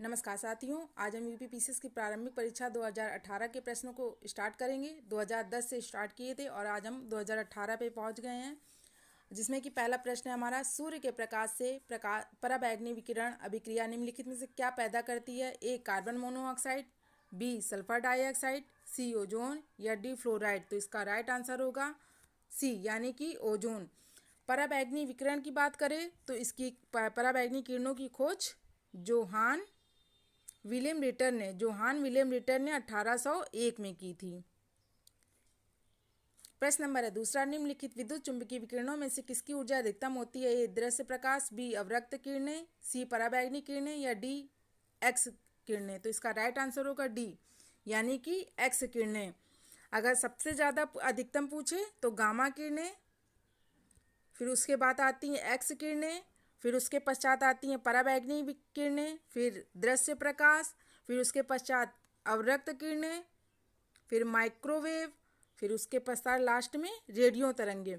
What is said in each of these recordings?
नमस्कार साथियों, आज हम यूपीपीसीएस की प्रारंभिक परीक्षा 2018 के प्रश्नों को स्टार्ट करेंगे। 2010 से स्टार्ट किए थे और आज हम 2018 पे पहुंच गए हैं, जिसमें कि पहला प्रश्न है हमारा, सूर्य के प्रकाश से पराबैंगनी विकिरण अभिक्रिया निम्नलिखित में से क्या पैदा करती है? A carbon monoxide, B sulphur dioxide, C ozone या डी फ्लोराइड। तो इसका राइट आंसर होगा सी यानी कि ओजोन। पराबैंगनी विकिरण की बात करें तो इसकी पराबैंगनी किरणों की खोज जोहान विलियम रिटर ने 1801 में की थी। प्रश्न नंबर है दूसरा, निम्नलिखित विद्युत चुंबकीय विकिरणों में से किसकी ऊर्जा अधिकतम होती है? ए दृश्य प्रकाश, बी अवरक्त किरणें, सी पराबैंगनी किरणें या डी एक्स किरणें। तो इसका राइट आंसर होगा डी यानी कि एक्स किरणें। अगर सबसे ज़्यादा अधिकतम पूछे तो गामा किरणें, फिर उसके बाद आती हैं एक्स किरणें, फिर उसके पश्चात आती हैं पराबैंगनी किरणें, फिर दृश्य प्रकाश, फिर उसके पश्चात अवरक्त किरणें, फिर माइक्रोवेव, फिर उसके पश्चात लास्ट में रेडियो तरंगे।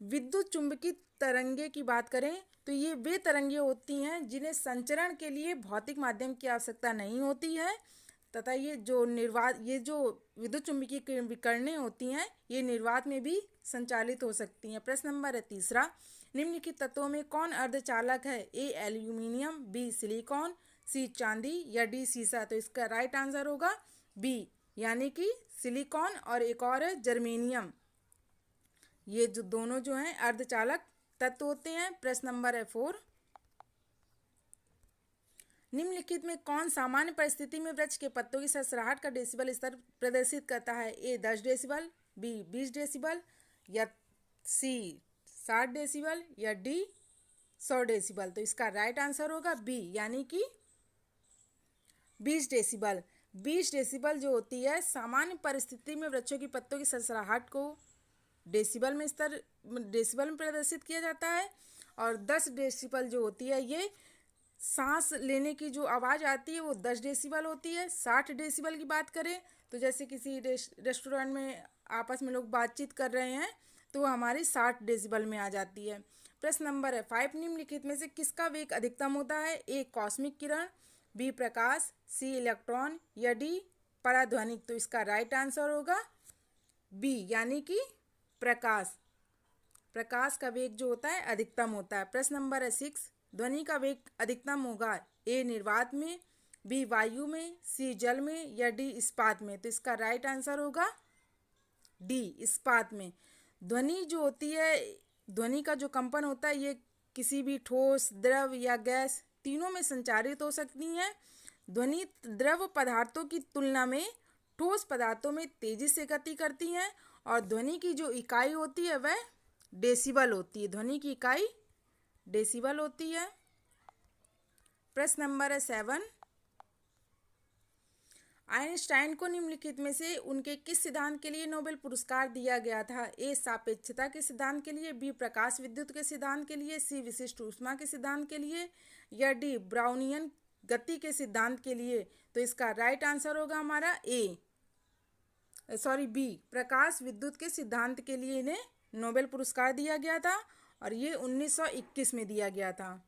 विद्युत चुंबकीय तरंगे की बात करें तो ये वे तरंगे होती हैं जिन्हें संचरण के लिए भौतिक माध्यम की आवश्यकता नहीं होती है, तथा ये जो विद्युत चुंबकीय विकिरणें होती हैं ये निर्वात में भी संचालित हो सकती हैं। प्रश्न नंबर है तीसरा, निम्नलिखित तत्वों में कौन अर्धचालक है? ए एल्यूमिनियम, बी सिलिकॉन, सी चांदी या डी सीसा। तो इसका राइट आंसर होगा बी यानी कि सिलिकॉन, और एक और है जर्मेनियम। ये जो दोनों जो हैं अर्धचालक तत्व होते हैं। प्रश्न नंबर है 4, निम्नलिखित में कौन सामान्य परिस्थिति में वृक्ष के पत्तों की सरसराहट का डेसिबल स्तर प्रदर्शित करता है? ए 10 डेसिबल, बी 20 डेसिबल या सी 60 डेसिबल या डी 100 डेसिबल। तो इसका राइट आंसर होगा बी यानी कि 20 डेसिबल। 20 डेसिबल जो होती है सामान्य परिस्थिति में वृक्षों की पत्तों की सरसराहट को डेसिबल में प्रदर्शित किया जाता है, और 10 डेसिबल जो होती है ये सांस लेने की जो आवाज़ आती है वो 10 डेसिबल होती है। 60 डेसिबल की बात करें तो जैसे किसी रेस्टोरेंट में आपस में लोग बातचीत कर रहे हैं तो हमारी 60 डेसिबल में आ जाती है। प्रश्न नंबर है 5, निम्नलिखित में से किसका वेग अधिकतम होता है? ए कॉस्मिक किरण, बी प्रकाश, सी इलेक्ट्रॉन या डी पराध्वनिक। तो इसका राइट आंसर होगा बी यानी कि प्रकाश। प्रकाश का वेग जो होता है अधिकतम होता है। प्रश्न नंबर है 6, ध्वनि का वेग अधिकतम होगा ए निर्वात में, बी वायु में, सी जल में या डी इस्पात में। तो इसका राइट आंसर होगा डी इस्पात में। ध्वनि जो होती है, ध्वनि का जो कंपन होता है ये किसी भी ठोस, द्रव या गैस तीनों में संचारित हो सकती हैं। ध्वनि द्रव पदार्थों की तुलना में ठोस पदार्थों में तेजी से गति करती हैं, और ध्वनि की जो इकाई होती है वह डेसिबल होती है। ध्वनि की इकाई डेसिबल होती है। प्रश्न नंबर है 7, आइंस्टाइन को निम्नलिखित में से उनके किस सिद्धांत के लिए नोबेल पुरस्कार दिया गया था? ए सापेक्षता के सिद्धांत के लिए, बी प्रकाश विद्युत के सिद्धांत के लिए, सी विशिष्ट ऊष्मा के सिद्धांत के लिए या डी ब्राउनियन गति के सिद्धांत के लिए। तो इसका राइट आंसर होगा हमारा बी प्रकाश विद्युत के सिद्धांत के लिए इन्हें नोबेल पुरस्कार दिया गया था, और ये 1921 में दिया गया था।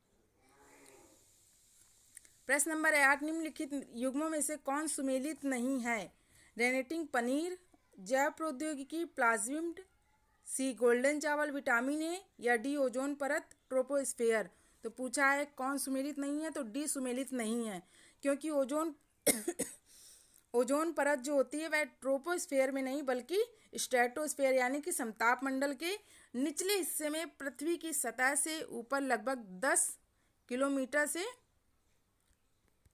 प्रश्न नंबर 8, निम्नलिखित युग्मों में से कौन सुमेलित नहीं है? रेनेटिंग पनीर, जैव प्रौद्योगिकी, प्लाज्मिड, सी गोल्डन चावल विटामिन ए या डी ओजोन परत ट्रोपोस्फेयर। तो पूछा है कौन सुमेलित नहीं है, तो डी सुमेलित नहीं है, क्योंकि ओजोन परत जो होती है वह ट्रोपोस्फेयर में नहीं बल्कि स्ट्रेटोस्फेयर यानी कि समताप मंडल के निचले हिस्से में पृथ्वी की सतह से ऊपर लगभग 10 किलोमीटर से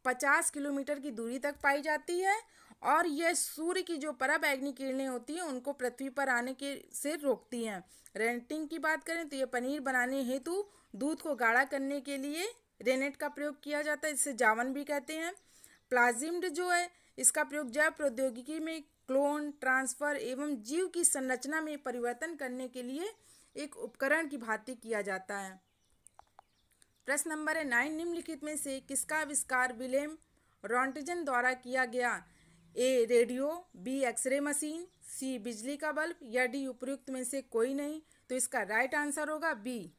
50 किलोमीटर की दूरी तक पाई जाती है, और यह सूर्य की जो पराबैंगनी किरणें होती हैं उनको पृथ्वी पर आने के से रोकती हैं। रेनेटिंग की बात करें तो यह पनीर बनाने हेतु दूध को गाढ़ा करने के लिए रेनेट का प्रयोग किया जाता है, जिसे जावन भी कहते हैं। प्लाज्मिड जो है इसका प्रयोग जैव प्रौद्योगिकी में क्लोन ट्रांसफर एवं जीव की संरचना में परिवर्तन करने के लिए एक उपकरण की भांति किया जाता है। प्रश्न नंबर है 9, निम्नलिखित में से किसका आविष्कार विलेम रॉन्टजन द्वारा किया गया? ए रेडियो, बी एक्सरे मशीन, सी बिजली का बल्ब या डी उपयुक्त में से कोई नहीं। तो इसका राइट आंसर होगा बी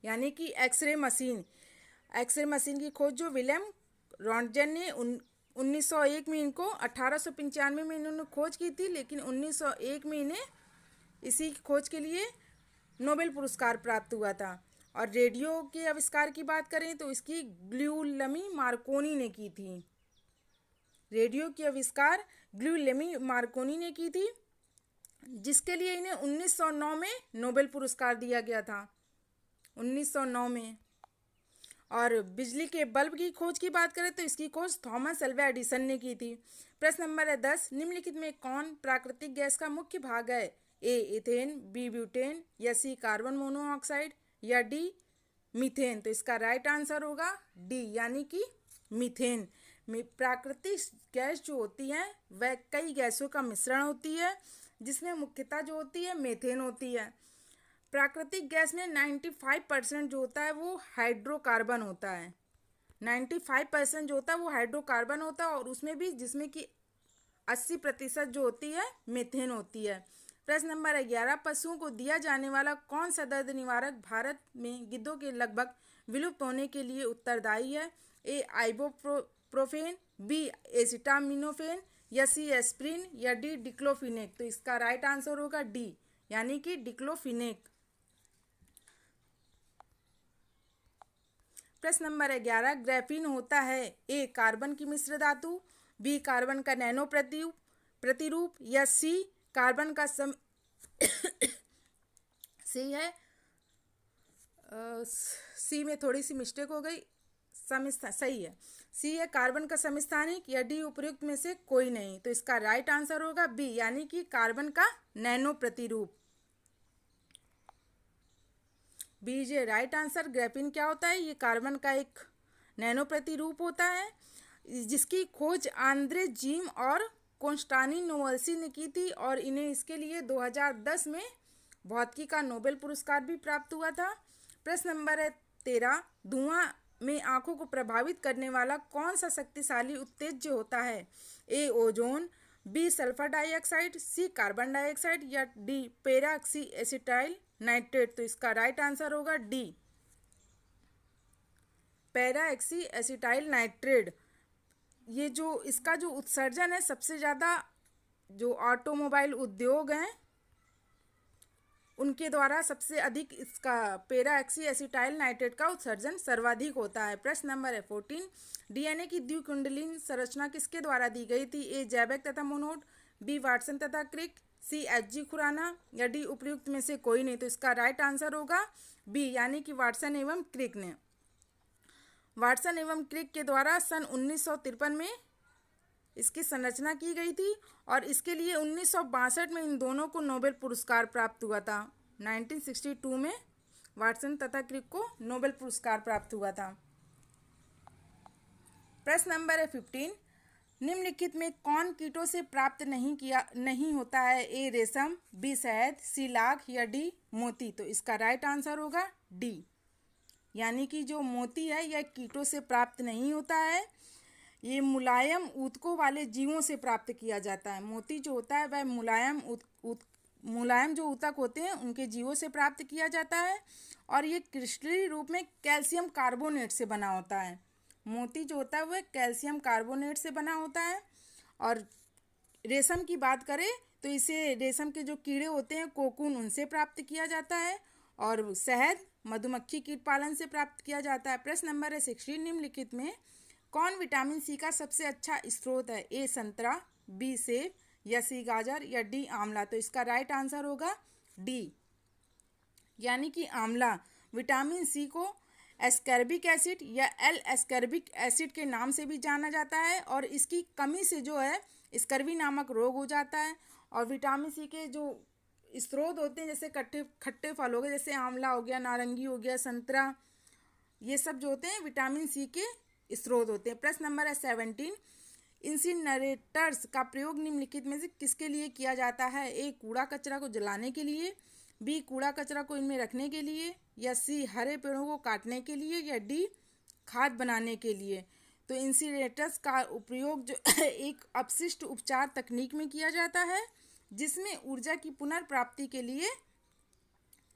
यानी कि एक्सरे मशीन। एक्सरे मशीन की खोज जो विलेम रॉन्टजन ने 1901 में इनको 1895 में इन्होंने खोज की थी, लेकिन 1901 में इन्हें इसी खोज के लिए नोबेल पुरस्कार प्राप्त हुआ था। और रेडियो के आविष्कार की बात करें तो इसकी ग्यूलियमी मार्कोनी ने की थी। रेडियो की आविष्कार ग्यूलियमी मार्कोनी ने की थी, जिसके लिए इन्हें 1909 में नोबेल पुरस्कार दिया गया था, 1909 में। और बिजली के बल्ब की खोज की बात करें तो इसकी खोज थॉमस अल्वा एडिसन ने की थी। प्रश्न नंबर है 10, निम्नलिखित में कौन प्राकृतिक गैस का मुख्य भाग है? ए इथेन, बी ब्यूटेन, या सी कार्बन मोनोऑक्साइड, या डी मीथेन। तो इसका राइट आंसर होगा डी, यानी कि मीथेन। प्राकृतिक गैस जो होती है वह कई गैसों का मिश्रण होती है, जिसमें मुख्यतः जो होती है मीथेन होती है। प्राकृतिक गैस में 95% जो होता है वो हाइड्रोकार्बन होता है, 95% जो होता है वो हाइड्रोकार्बन होता है, और उसमें भी जिसमें कि 80% जो होती है मीथेन होती है। प्रश्न नंबर 11, पशुओं को दिया जाने वाला कौन सा दर्द निवारक भारत में गिद्धों के लगभग विलुप्त होने के लिए उत्तरदायी है? ए आइबोप्रोफेन, बी एसिटामिनोफेन, या सी एस्प्रिन, या डी डिक्लोफिनेक। तो इसका राइट आंसर होगा डी, यानी कि डिक्लोफिनेक। प्रश्न नंबर 11, ग्रेफीन होता है ए कार्बन की मिश्र धातु, बी कार्बन का नैनो प्रतिरूप, या सी कार्बन का सी है सी में थोड़ी सी मिस्टेक हो गई, सही है, सी है कार्बन का समस्थानिक, या डी उपयुक्त में से कोई नहीं। तो इसका राइट आंसर होगा बी, यानी कि कार्बन का नैनो प्रतिरूप। बी जे राइट आंसर। ग्रेफीन क्या होता है? ये कार्बन का एक नैनो प्रतिरूप होता है, जिसकी खोज आंद्रे जीम और कॉन्स्टानिनोवल्सी ने की थी, और इन्हें इसके लिए 2010 में भौतिकी का नोबेल पुरस्कार भी प्राप्त हुआ था। प्रश्न नंबर है 13, धुआं में आंखों को प्रभावित करने वाला कौन सा शक्तिशाली उत्तेज्य होता है? ए ओजोन, बी सल्फर डाइऑक्साइड, सी कार्बन डाइऑक्साइड, या डी पेराक्सी एसिटाइल नाइट्रेट। तो इसका राइट आंसर होगा डी, पेराक्सी एसिटाइल नाइट्रेट। ये जो इसका जो उत्सर्जन है सबसे ज़्यादा जो ऑटोमोबाइल उद्योग हैं उनके द्वारा सबसे अधिक इसका पेराक्सी एसिटाइल नाइट्रेट का उत्सर्जन सर्वाधिक होता है। प्रश्न नंबर है 14, डीएनए की द्विकुंडलीन संरचना किसके द्वारा दी गई थी? ए जैबक तथा मोनोड, बी वाटसन तथा क्रिक, सी एच.जी. खुराना, या डी उपयुक्त में से कोई नहीं। तो इसका राइट आंसर होगा बी, यानी कि वाटसन एवं क्रिक ने। वाटसन एवं क्रिक के द्वारा सन 1953 में इसकी संरचना की गई थी, और इसके लिए 1962 में इन दोनों को नोबेल पुरस्कार प्राप्त हुआ था। 1962 में वाटसन तथा क्रिक को नोबेल पुरस्कार प्राप्त हुआ था। प्रश्न नंबर है 15, निम्नलिखित में कौन कीटों से प्राप्त नहीं होता है? ए रेशम, बी शहद, सी लाख, या डी मोती। तो इसका राइट आंसर होगा डी, यानी कि जो मोती है यह कीटों से प्राप्त नहीं होता है, ये मुलायम ऊतकों वाले जीवों से प्राप्त किया जाता है। मोती जो होता है वह मुलायम जो ऊतक होते हैं उनके जीवों से प्राप्त किया जाता है, और ये क्रिस्टलीय रूप में कैल्शियम कार्बोनेट से बना होता है। मोती जो होता है वह कैल्शियम कार्बोनेट से बना होता है। और रेशम की बात करें तो इसे रेशम के जो कीड़े होते हैं कोकून, उनसे प्राप्त किया जाता है, और शहद मधुमक्खी कीट पालन से प्राप्त किया जाता है। प्रश्न नंबर है 16, निम्नलिखित में कौन विटामिन सी का सबसे अच्छा स्रोत है? ए संतरा, बी सेब, या सी गाजर, या डी आंवला। तो इसका राइट आंसर होगा डी, यानी कि आंवला। विटामिन सी को एस्कर्बिक एसिड या एल एस्कर्बिक एसिड के नाम से भी जाना जाता है, और इसकी कमी से जो है स्कर्वी नामक रोग हो जाता है। और विटामिन सी के जो स्रोत होते हैं जैसे खट्टे फल हो गए, जैसे आंवला हो गया, नारंगी हो गया, संतरा, ये सब जो होते हैं विटामिन सी के स्रोत होते हैं। प्रश्न नंबर है 17, इंसिनरेटर्स का प्रयोग निम्नलिखित में से किसके लिए किया जाता है? ए कूड़ा कचरा को जलाने के लिए, बी कूड़ा कचरा को इनमें रखने के लिए, या सी हरे पेड़ों को काटने के लिए, या डी खाद बनाने के लिए। तो इंसिनरेटर्स का उपयोग जो एक अपशिष्ट उपचार तकनीक में किया जाता है, जिसमें ऊर्जा की पुनर्प्राप्ति के लिए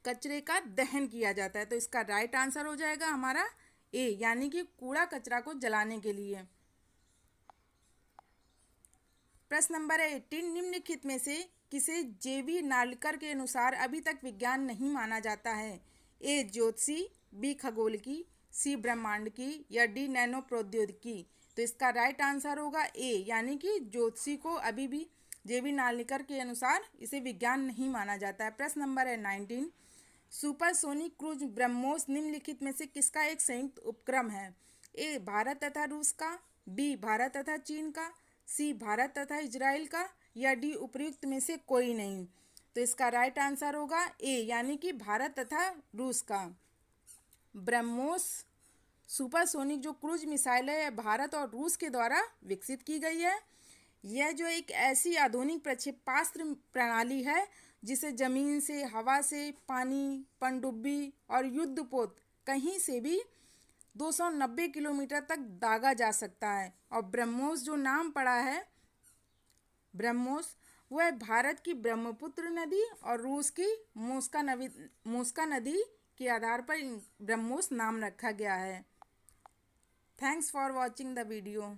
कचरे का दहन किया जाता है। तो इसका राइट आंसर हो जाएगा हमारा ए यानी कि कूड़ा कचरा को जलाने के लिए। प्रश्न नंबर 18, निम्नलिखित में से किसे जेवी नार्लिकर के अनुसार अभी तक विज्ञान नहीं माना जाता है? ए ज्योतिषी, बी खगोल सी ब्रह्मांड की या डी नैनो प्रौद्योगिकी। तो इसका राइट आंसर होगा ए यानी कि ज्योतिषी को अभी भी जेवी नार्लिकर के अनुसार इसे विज्ञान नहीं माना जाता है। प्रश्न नंबर 19, सुपरसोनिक क्रूज ब्रह्मोस निम्नलिखित में से किसका एक संयुक्त उपक्रम है? ए भारत तथा रूस का, बी भारत तथा चीन का, सी भारत तथा इजराइल का या डी उपयुक्त में से कोई नहीं। तो इसका राइट आंसर होगा ए यानी कि भारत तथा रूस का। ब्रह्मोस सुपरसोनिक जो क्रूज मिसाइल है भारत और रूस के द्वारा विकसित की गई है। यह जो एक ऐसी आधुनिक प्रक्षेपास्त्र प्रणाली है जिसे जमीन से, हवा से, पानी, पनडुब्बी और युद्धपोत कहीं से भी 290 किलोमीटर तक दागा जा सकता है। और ब्रह्मोस जो नाम पड़ा है ब्रह्मोस, वह भारत की ब्रह्मपुत्र नदी और रूस की मूस्का नदी के आधार पर ब्रह्मोस नाम रखा गया है। Thanks for watching the video.